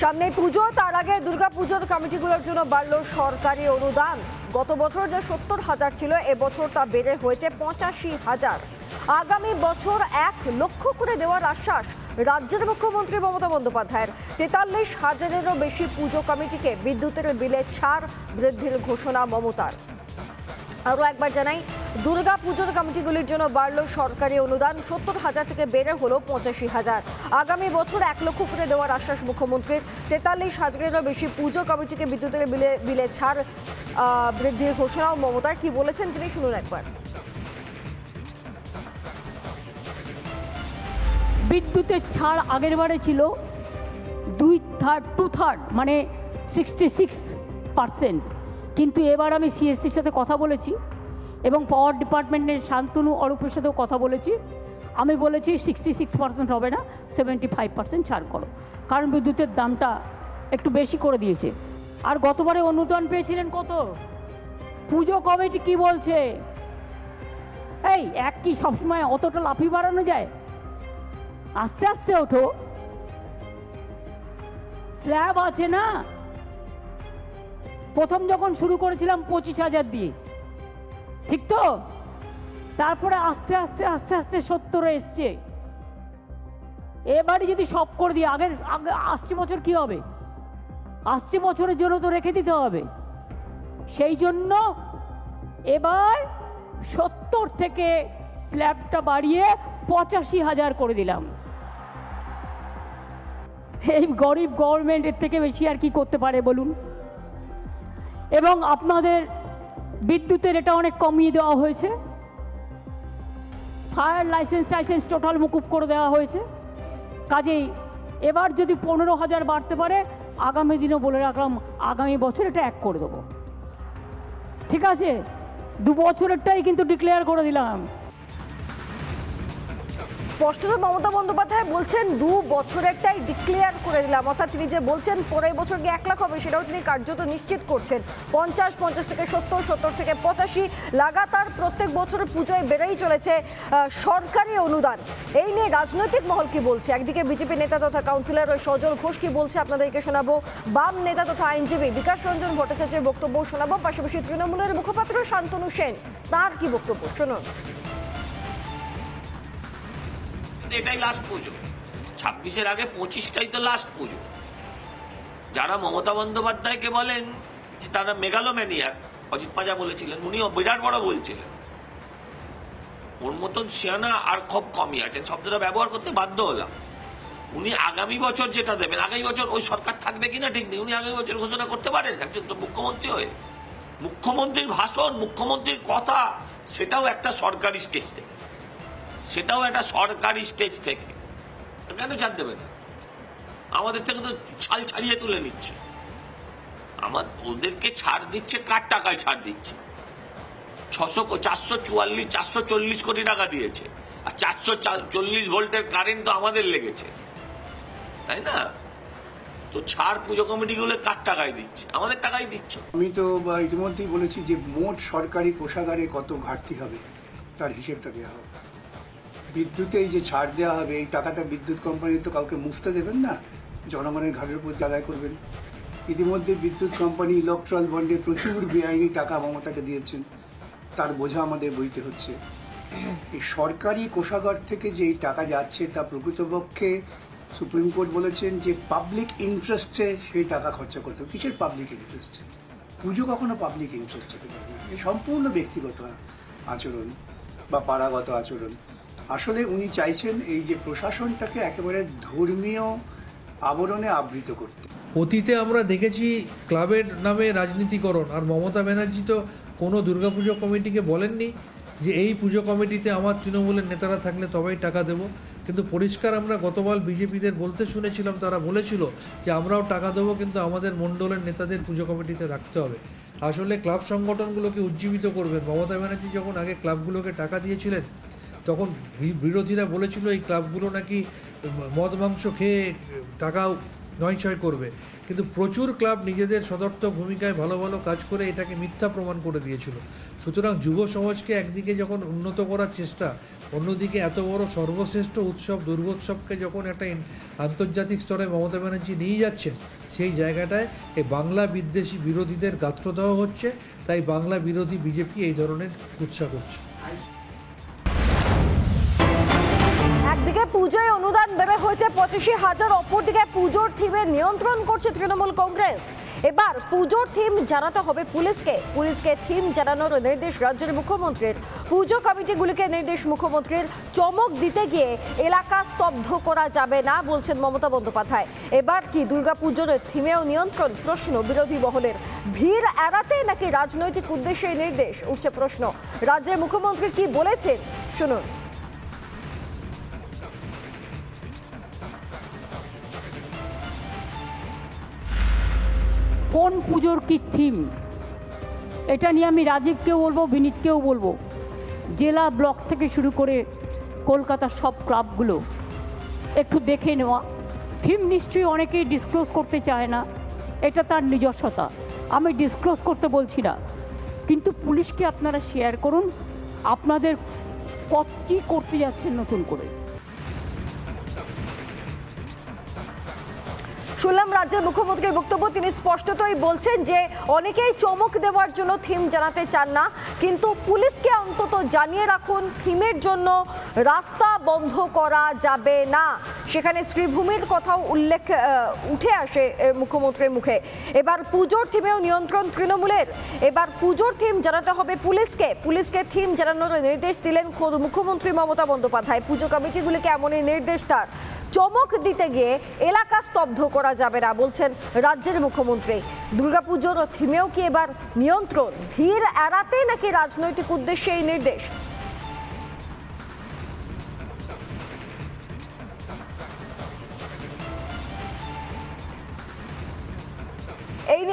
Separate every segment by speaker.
Speaker 1: সামনে পুজো, তার আগে দুর্গাপুজোর কমিটিগুলোর জন্য বাড়ল সরকারি অনুদান। গত বছর যে ৭০,০০০ ছিল, এবছর তা বেড়ে হয়েছে ৮৫,০০০। আগামী বছর ১ লক্ষ করে দেওয়ার আশ্বাস রাজ্যের মুখ্যমন্ত্রী মমতা বন্দ্যোপাধ্যায়ের। ৪৩,০০০-এরও বেশি পুজো কমিটিকে বিদ্যুতের বিলে ছাড় বৃদ্ধির ঘোষণা মমতার। আরও একবার জানাই, দুর্গাপুজোর কমিটিগুলির জন্য বাড়ল সরকারি অনুদান, ৭০,০০০ থেকে বেড়ে হলো ৮৫,০০০। আগামী বছর ১ লক্ষ করে দেওয়ার আশ্বাস মুখ্যমন্ত্রীর। ৪৩,০০০-এরও বেশি পুজো কমিটিকে বিদ্যুতের বিলে ছাড় বৃদ্ধির ঘোষণাও মমতার। কি বলেছেন তিনি, শুনুন একবার।
Speaker 2: বিদ্যুতের ছাড় আগের বারে ছিল 2/3 মানে 66%, কিন্তু এবার আমি সিএসসির সাথে কথা বলেছি এবং পাওয়ার ডিপার্টমেন্টের শান্তনু অরূপের সাথেও কথা বলেছি। আমি বলেছি 66% হবে না, 75% ছাড় করো, কারণ বিদ্যুতের দামটা একটু বেশি করে দিয়েছে। আর গতবারে অনুদান পেয়েছিলেন কত? পুজো কমিটি কি বলছে, এই এক কি সবসময় অতটা লাফি বাড়ানো যায়? আস্তে আস্তে ওঠো, স্ল্যাব আছে না। প্রথম যখন শুরু করেছিলাম ২৫,০০০ দিয়ে, ঠিক তো? তারপরে আস্তে আস্তে আস্তে আস্তে ৭০-এ এসছে। এবারে যদি সব করে দিই, আগে আসছে বছর কি হবে? আসছে বছরের জন্য তো রেখে দিতে হবে। সেই জন্য এবার ৭০ থেকে স্ল্যাবটা বাড়িয়ে ৮৫,০০০ করে দিলাম। এই গরিব গভর্নমেন্টের থেকে বেশি আর কি করতে পারে বলুন? এবং আপনাদের বিদ্যুতের এটা অনেক কমিয়ে দেওয়া হয়েছে, ফায়ার লাইসেন্স টোটাল মুকুব করে দেওয়া হয়েছে। কাজেই এবার যদি ১৫,০০০ বাড়তে পারে, আগামী দিনও বলে রাখলাম, আগামী বছর এটা ১ করে দেবো। ঠিক আছে, ২ বছরেরটাই কিন্তু ডিক্লেয়ার করে দিলাম।
Speaker 1: স্পষ্টত মমতা বন্দ্যোপাধ্যায় বলছেন ২ বছরেরটাই ডিক্লেয়ার করে দিলাম, অর্থাৎ তিনি যে বলছেন পরের বছর গিয়ে ১ লাখ হবে, সেটাও তিনি কার্যত নিশ্চিত করছেন। ৫০ থেকে ৭০, ৭০ থেকে ৮৫, লাগাতার প্রত্যেক বছর পুজোয় বেড়েই চলেছে সরকারি অনুদান। এই নিয়ে রাজনৈতিক মহল কি বলছে? একদিকে বিজেপি নেতা তথা কাউন্সিলর সজল ঘোষ কি বলছে আপনাদেরকে শোনাবো, বাম নেতা তথা আইনজীবী বিকাশ রঞ্জন ভট্টাচার্যের বক্তব্য শোনাবো, পাশাপাশি তৃণমূলের মুখপাত্র শান্তনু সেন, তার কি বক্তব্য শুনুন।
Speaker 3: এটাই লাস্ট পুজো, ২৬-এর আগে ২৫টাই তো লাস্ট পুজো। যারা মমতা বন্দ্যোপাধ্যায়কে বলেন যে তারা মেগালোম্যানিয়াক, অজিত পাজা বলেছিলেন, উনিও বিরাট বড় বলছিলেন, ওর মতন সিয়ানা আর খুব কমই আছেন, শব্দটা ব্যবহার করতে বাধ্য হলাম। উনি আগামী বছর যেটা দেবেন, আগামী বছর ওই সরকার থাকবে কিনা ঠিক নেই, উনি আগামী বছর ঘোষণা করতে পারেন একজন তো মুখ্যমন্ত্রী হয়ে। মুখ্যমন্ত্রীর ভাষণ, মুখ্যমন্ত্রীর কথা, সেটাও একটা সরকারি স্টেজ থেকে, সেটাও একটা সরকারি স্টেজ থেকে কেন ছাড় দেবে না? আমাদের থেকে তো ছাল ছাড়িয়ে তুলে নিচ্ছে। ওদেরকে ছাড় দিচ্ছে, কার টাকায় ছাড় দিচ্ছে? 440 কোটি টাকা দিয়েছে, আর 440 ভোল্টের কারেন্ট তো আমাদের লেগেছে, তাই না? তো ছাড় পুজো কমিটিগুলো কার টাকায় দিচ্ছে? আমাদের টাকায় দিচ্ছে।
Speaker 4: আমি তো ইতিমধ্যেই বলেছি যে মোট সরকারি কোষাগারে কত ঘাটতি হবে তার হিসেবটা দেওয়া হবে। বিদ্যুতে এই যে ছাড় দেওয়া হবে, এই টাকাটা বিদ্যুৎ কোম্পানি তো কাউকে মুফতে দেবেন না, জনগণের ঘাড়ের উপর আদায় করবেন। ইতিমধ্যে বিদ্যুৎ কোম্পানি ইলেকট্রাল বন্ডে প্রচুর বেআইনি টাকা মমতাকে দিয়েছেন, তার বোঝা আমাদের বইতে হচ্ছে। এই সরকারি কোষাগার থেকে যে এই টাকা যাচ্ছে তা প্রকৃতপক্ষে সুপ্রিম কোর্ট বলেছেন যে পাবলিক ইন্টারেস্টে সেই টাকা খরচা করতে হবে। কিসের পাবলিক ইন্টারেস্টে? পুজো কখনো পাবলিক ইন্টারেস্ট হতে পারে না, এই সম্পূর্ণ ব্যক্তিগত আচরণ বা পাড়াগত আচরণ। আসলে উনি চাইছেন এই যে প্রশাসনটাকে একেবারে ধর্মীয় আবরণে আবৃত করতে।
Speaker 5: অতীতে আমরা দেখেছি ক্লাবের নামে রাজনীতিকরণ, আর মমতা ব্যানার্জি তো কোনো দুর্গাপুজো কমিটিকে বলেননি যে এই পুজো কমিটিতে আমার তৃণমূলের নেতারা থাকলে তবেই টাকা দেব। কিন্তু পরিষ্কার আমরা গতকাল বিজেপিদের বলতে শুনেছিলাম, তারা বলেছিল যে আমরাও টাকা দেবো, কিন্তু আমাদের মণ্ডলের নেতাদের পুজো কমিটিতে রাখতে হবে। আসলে ক্লাব সংগঠনগুলোকে উজ্জীবিত করবেন। মমতা ব্যানার্জি যখন আগে ক্লাবগুলোকে টাকা দিয়েছিলেন, তখন বিরোধীরা বলেছিল এই ক্লাবগুলো নাকি মদ মাংস খেয়ে টাকা নয়ছয় করবে, কিন্তু প্রচুর ক্লাব নিজেদের সদর্থক ভূমিকায় ভালো ভালো কাজ করে এটাকে মিথ্যা প্রমাণ করে দিয়েছিল। সুতরাং যুব সমাজকে একদিকে যখন উন্নত করার চেষ্টা, অন্যদিকে এত বড় সর্বশ্রেষ্ঠ উৎসব দুর্গোৎসবকে যখন একটা আন্তর্জাতিক স্তরে মমতা ব্যানার্জি নিয়ে যাচ্ছেন, সেই জায়গাটায় এই বাংলা বিদ্বেষী বিরোধীদের গাত্রদাহ হচ্ছে। তাই বাংলা বিরোধী বিজেপি এই ধরনের কুৎসা করছে।
Speaker 1: একদিকে পুজোয় অনুদান বেড়ে হয়েছে 85,000, অপরদিকে পুজোর থিমে নিয়ন্ত্রণ করছে তৃণমূল কংগ্রেস। এবার পুজোর থিম জানাতে হবে পুলিশকে থিম জানানোর নির্দেশ রাজ্যের মুখ্যমন্ত্রীর। পুজো কমিটিগুলিকে নির্দেশ মুখ্যমন্ত্রীর। চমক দিতে গিয়ে এলাকা স্তব্ধ করা যাবে না বলছেন মমতা বন্দ্যোপাধ্যায়। এবার কি দুর্গাপুজোর থিমেও নিয়ন্ত্রণ? প্রশ্ন বিরোধী মহলের। ভিড় এড়াতে নাকি রাজনৈতিক উদ্দেশ্যে নির্দেশ, উঠছে প্রশ্ন। রাজ্যের মুখ্যমন্ত্রী কি বলেছেন শুনুন।
Speaker 2: কোন পুজোর কী থিম, এটা নিয়ে আমি রাজীবকেও বলবো, বিনীতকেও বলবো। জেলা ব্লক থেকে শুরু করে কলকাতার সব ক্লাবগুলো একটু দেখে নেওয়া। থিম নিশ্চয়ই অনেকেই ডিসক্লোজ করতে চায় না, এটা তার নিজস্বতা, আমি ডিসক্লোজ করতে বলছি না। কিন্তু পুলিশকে আপনারা শেয়ার করুন আপনাদের কী করতে যাচ্ছেন নতুন করে।
Speaker 1: শুনলাম রাজ্যের মুখ্যমন্ত্রীর বক্তব্য। তিনি স্পষ্টতই বলছেন যে অনেকেই চমক দেওয়ার জন্য থিম জানাতে চান না, কিন্তু পুলিশকে অন্তত জানিয়ে রাখুন থিমের জন্য রাস্তা বন্ধ করা যাবে না। সেখানে শ্রীভূমির কথাও উঠে আসে মুখ্যমন্ত্রীর মুখে। এবার পুজোর থিমেও নিয়ন্ত্রণ তৃণমূলের। এবার পুজোর থিম জানাতে হবে পুলিশকে থিম জানানোর নির্দেশ দিলেন খোদ মুখ্যমন্ত্রী মমতা বন্দ্যোপাধ্যায়। পুজো কমিটিগুলিকে এমনই নির্দেশ তার। চমক দিতে গিয়ে এলাকা স্তব্ধ করা যাবে না বলছেন রাজ্যের মুখ্যমন্ত্রী। দুর্গাপুজোর থিমেও কি এবার নিয়ন্ত্রণ? ভিড় এড়াতে নাকি রাজনৈতিক উদ্দেশ্যে এই নির্দেশ? এই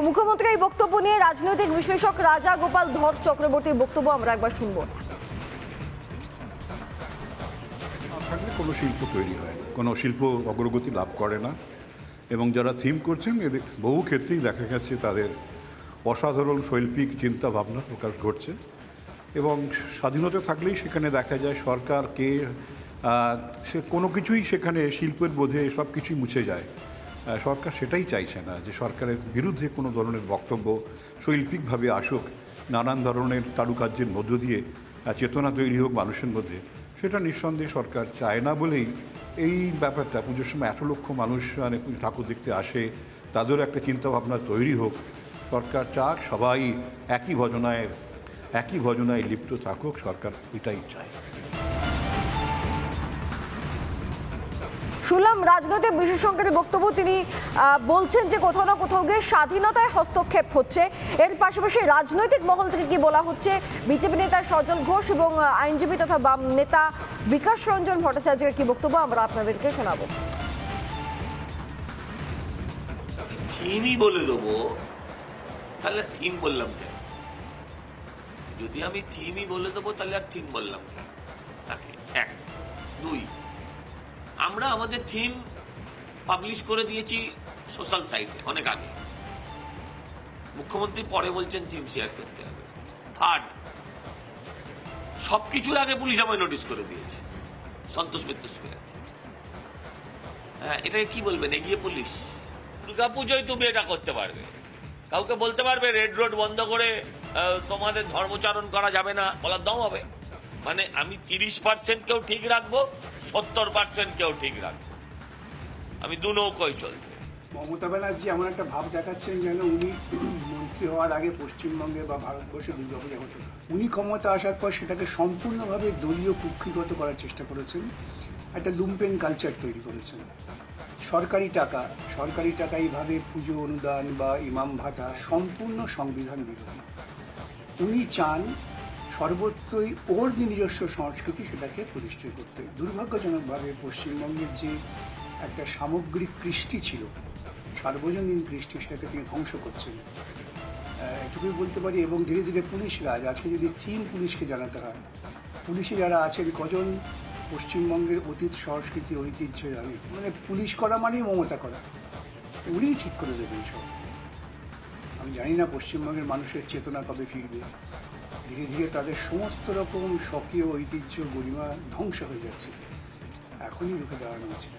Speaker 1: মুখ্যমন্ত্রীর এই বক্তব্য নিয়ে রাজনৈতিক বিশ্লেষক রাজা গোপাল ধর চক্রবর্তীর বক্তব্য আমরা একবার শুনবো।
Speaker 6: থাকলে কোনো শিল্প তৈরি হয়, কোনো শিল্প অগ্রগতি লাভ করে না। এবং যারা থিম করছেন এদের বহু ক্ষেত্রেই দেখা গেছে তাদের অসাধারণ শৈল্পিক চিন্তা ভাবনা প্রকাশ ঘটছে। এবং স্বাধীনতা থাকলেই সেখানে দেখা যায় সরকারকে সে কোনো কিছুই সেখানে শিল্পের বোধে সব কিছুই মুছে যায়। সরকার সেটাই চাইছে না যে সরকারের বিরুদ্ধে কোনো ধরনের বক্তব্য শৈল্পিকভাবে আসুক, নানান ধরনের কারুকার্যের মধ্য দিয়ে চেতনা তৈরি হোক মানুষের মধ্যে। সেটা নিঃসন্দেহে সরকার চায় না বলেই এই ব্যাপারটা পুজোর সময় 1 লক্ষ মানুষ মানে ঠাকুর দেখতে আসে, তাদেরও একটা চিন্তাভাবনা তৈরি হোক। সরকার চাক সবাই একই ভজনায় লিপ্ত থাকুক, সরকার এটাই চায়।
Speaker 1: শুনলাম রাজনৈতিক বিশেষজ্ঞের বক্তব্য। তিনি বলছেন যে কোথাও না কোথাও গিয়ে স্বাধীনতায় হস্তক্ষেপ হচ্ছে। এর পাশাপাশি রাজনৈতিক মহল থেকে কি বলা হচ্ছে, বিজেপি নেতা সজল ঘোষ এবং আইনজীবী তথা বাম নেতা বিকাশ রঞ্জন ভট্টাচার্যের কি বক্তব্য আমরা আপনাদেরকে শোনাবো।
Speaker 3: থিমই বলে দেবো, তাহলে থিম বললাম কেন? যদি আমি থিমই বলে দেবো তাহলে আর থিম বললাম কেন? এক, দুই, আমরা আমাদের থিম পাবলিশ করে দিয়েছি সোশ্যাল সাইটে অনেক আগে। মুখ্যমন্ত্রী পরে বলছেন থিম শেয়ার করতে হবে। থার্ড, সবকিছুর আগে পুলিশ আমায় নোটিশ করে দিয়েছে সন্তোষ মিত্র স্কোয়ার। হ্যাঁ, এটাকে কি বলবেন? এগিয়ে পুলিশ। দুর্গাপুজোয় তুমি এটা করতে পারবে, কাউকে বলতে পারবে রেড রোড বন্ধ করে তোমাদের ধর্মচারণ করা যাবে না, বলার দম হবে? মানে আমি 30% কেউ ঠিক রাখবো, 70% কেউ ঠিক রাখবো, আমি দু নৌকোয় চলবো।
Speaker 4: মমতা ব্যানার্জি এমন একটা ভাব দেখাচ্ছেন যেন উনি মন্ত্রী হওয়ার আগে পশ্চিমবঙ্গে বা ভারতবর্ষে দুর্গাপূজা করছেন। উনি ক্ষমতা আসার পর সেটাকে সম্পূর্ণভাবে দলীয় কুক্ষিগত করার চেষ্টা করেছেন, একটা লুম্পেন কালচার তৈরি করেছেন। সরকারি টাকা এইভাবে পুজো অনুদান বা ইমাম ভাতা সম্পূর্ণ সংবিধান বিরোধী। উনি চান সর্বত্রই ওর নিজস্ব সংস্কৃতি সেটাকে প্রতিষ্ঠা করতে। দুর্ভাগ্যজনকভাবে পশ্চিমবঙ্গের যে একটা সামগ্রিক কৃষ্টি ছিল, সার্বজনীন কৃষ্টি, সেটাকে তিনি ধ্বংস করছেন, এটুকুই বলতে পারি। এবং ধীরে ধীরে পুলিশ রাজ, আজকে যদি থিম পুলিশকে জানাতে হয়, পুলিশে যারা আছেন কজন পশ্চিমবঙ্গের অতীত সংস্কৃতি ঐতিহ্য জানে? মানে পুলিশ করা মানেই মমতা করা, উনিই ঠিক করে দেবেন সব। আমি জানি না পশ্চিমবঙ্গের মানুষের চেতনা কবে ফিরবে। ধীরে ধীরে তাদের সমস্ত রকম স্বকীয় ঐতিহ্য গরিমা ধ্বংস হয়ে যাচ্ছে। এখনই রুখে দাঁড়ানো উচিত।